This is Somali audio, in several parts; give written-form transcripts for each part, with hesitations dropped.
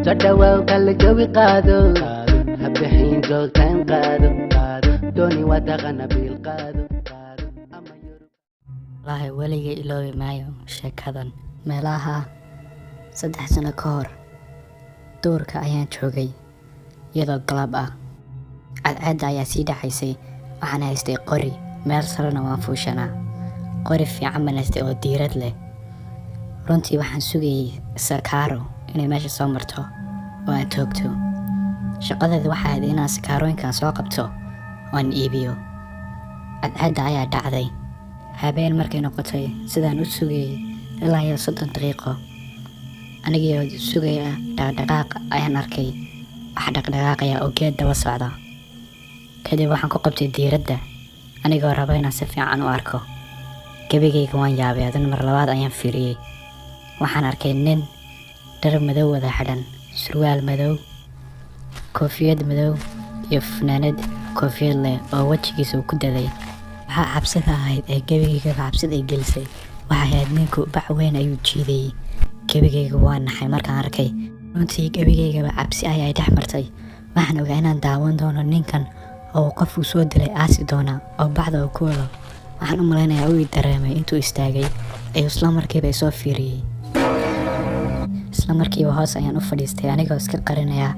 تداوى وكل جوي قادو هبحين جوتان قادو دوني ودغنا بالقادو والله weligay iloobi maayo sheekadan meelaha 3 sano ka hor duurka ayaan joogay iyadoo galab ah cadceed ayaa sii dhaxaysay waxaan haystay qori meel sarena waan fuushanaa qori fiican baan haystay oo diirad leh runtii waxaan sugayay sakaaro inay meesha soo marto oo aan toogto shaqadeedu waxay ahayd inaan sakaarooyinkan soo qabto oo aan iibiyo cadceedda ayaa dhacday habeen markay noqotay sidaan u sugayay ilaa 30 daqiiqo anigoo sugaya dhaqdhaqaaq ayaan arkay wax dhaqdhaqaaqaya oo geed daba socda kadib waxaan ku qabtay diiradda anigoo raba inaan si fiican u arko gabigayga waan yaabay haddana mar labaad ayaan fiiriyay waxaan arkay nin dhar madow wada xidhan surwaal madow koofiyad madow iyo fanaanad koofiyad leh oo wajigiisa ku daday waxaa cabsida ahayd ee gabigayga cabsida ay gelisay waxay ahayd ninku bac weyn ayuu jiiday gabigayga waan naxay markaan arkay runtii gabigaygaba cabsi ayay dhex martay waxaan ogaa inaan daawan doono ninkan oo qofku soo dilay aasi doona oo bacda uu ku wado waxaan u maleynayaa uu dareemay intuu istaagay ay isla markiiba soo fiiriyay isla markiiba hoos ayaan u fadhiistay anigoo iska qarinaya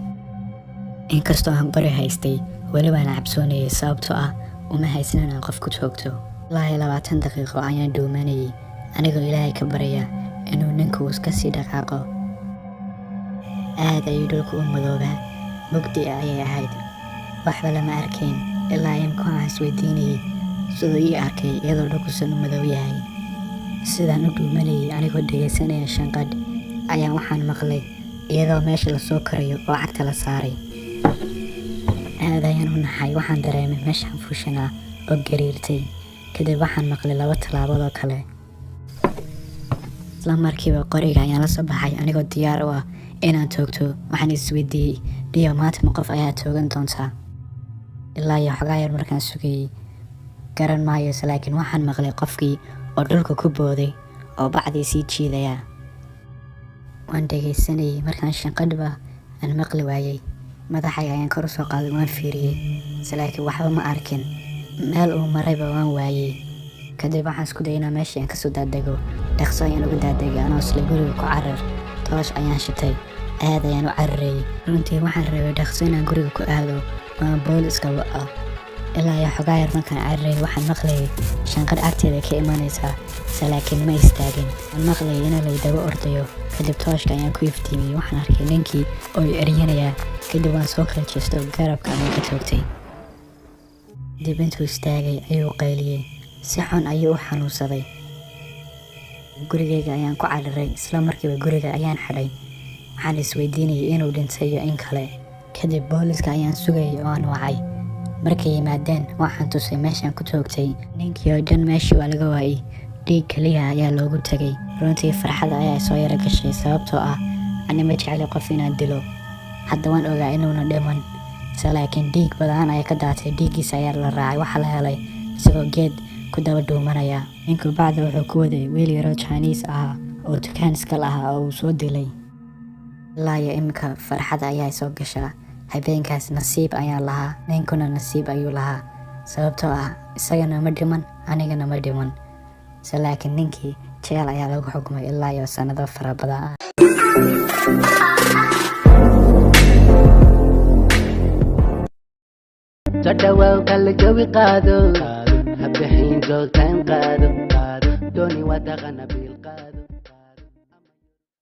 inkastoo aan qori haystay weli waan cabsoonayay sababtoo ah uma haysan inaan qof ku toogto ilaa 20 daqiiqo ayaan dhuumanayay anigoo ilaahay ka baraya inuu ninku iska sii dhaqaaqo aad ayuu dhulku u madoobaa mugdi ayay ahayd waxba lama arkayn ilaa imka aan isweydiinayay siduu ii arkay iyadoo dhulku san u madow yahay sidaan u dhuumanayay anigoo dhegaysanaya shanqadh ayaan waxaan maqlay iyadoo meesha lasoo karayo oo cagta la saaray aad ayaan u naxay waxaan dareemay meeshaan fuushanaa oo gariirtay kadib waxaan maqlay 2 talaabood oo kale isla markiiba qoriga ayaan la soo baxay anigoo diyaar u ah inaan toogto waxaan isweydiiyey dhiyo maanta ma qof ayaa toogan doontaa ilaa iyo xogaa yar markaan sugayay garan maayo laakiin waxaan maqlay qofkii oo dhulka ku booday oo bacdii sii jiidaya waan dhegaysanayay markaan shanqadhba aan maqli waayay madaxay ayaan kor u soo qaaday waan fiiriyay laakiin waxba ma arkin meel uu marayba waan waayay kadib waxaan isku dayay inaan meeshii aan kasoo daadego dhaqso ayaan uga daadegay anoo isla guriga ku carar toosh ayaan shitay aad ayaan u cararayay runtii waxaan rabay dhaqso inaan guriga ku aado waan booliska wa'a ilaa iyo xogaa yar markaan cararayay waxaan maqlayay shanqadh agteeda ka imanaysaa laakiin ma istaagin waan maqlayay in la daba ordayo kadib tooshka ayaan ku iftiimiyay waxaan arkay ninkii oo eryanayaa kadib waan soo kala jeesto garabka ayaan ka toogtay dib intuu istaagay ayuu qayliyay si xun ayuu u xanuunsaday gurigayga ayaan ku cararay isla markiiba guriga ayaan xidhay waxaan isweydiinayay inuu dhintay iyo in kale kadib booliska ayaan sugayay oo aan wacay markay yimaadeen waxaan tusay meeshaan ku toogtay ninkii oo dhan meeshii waa laga waayay dhiig kaliya ayaa loogu tagay runtii farxada ayaa soo yara gashay sababtoo ah ani ma jecli qof inaan dilo hadda waan ogaa inuuna dhiman laakiin dhiig badan ayaa ka daatay dhiiggiisa ayaa la raacay waxaa la helay isagoo geed ku daba dhuumanaya ninku bacda wuxuu ku waday wiil yaroo Chinese ah oo dukaan iskal ah oo uu soo dilay ilaa iyo imika farxada ayaa soo gashaa habeenkaas nasiib ayaan lahaa ninkuna nasiib ayuu lahaa sababtoo ah isagana ma dhiman anigana ma dhiman laakiin ninkii jeel ayaa lagu xukumay ilaa iyo sanado fara badan تداوى وكل جوي قادو هبحين جوتان قادو دوني ودغنا بالقادو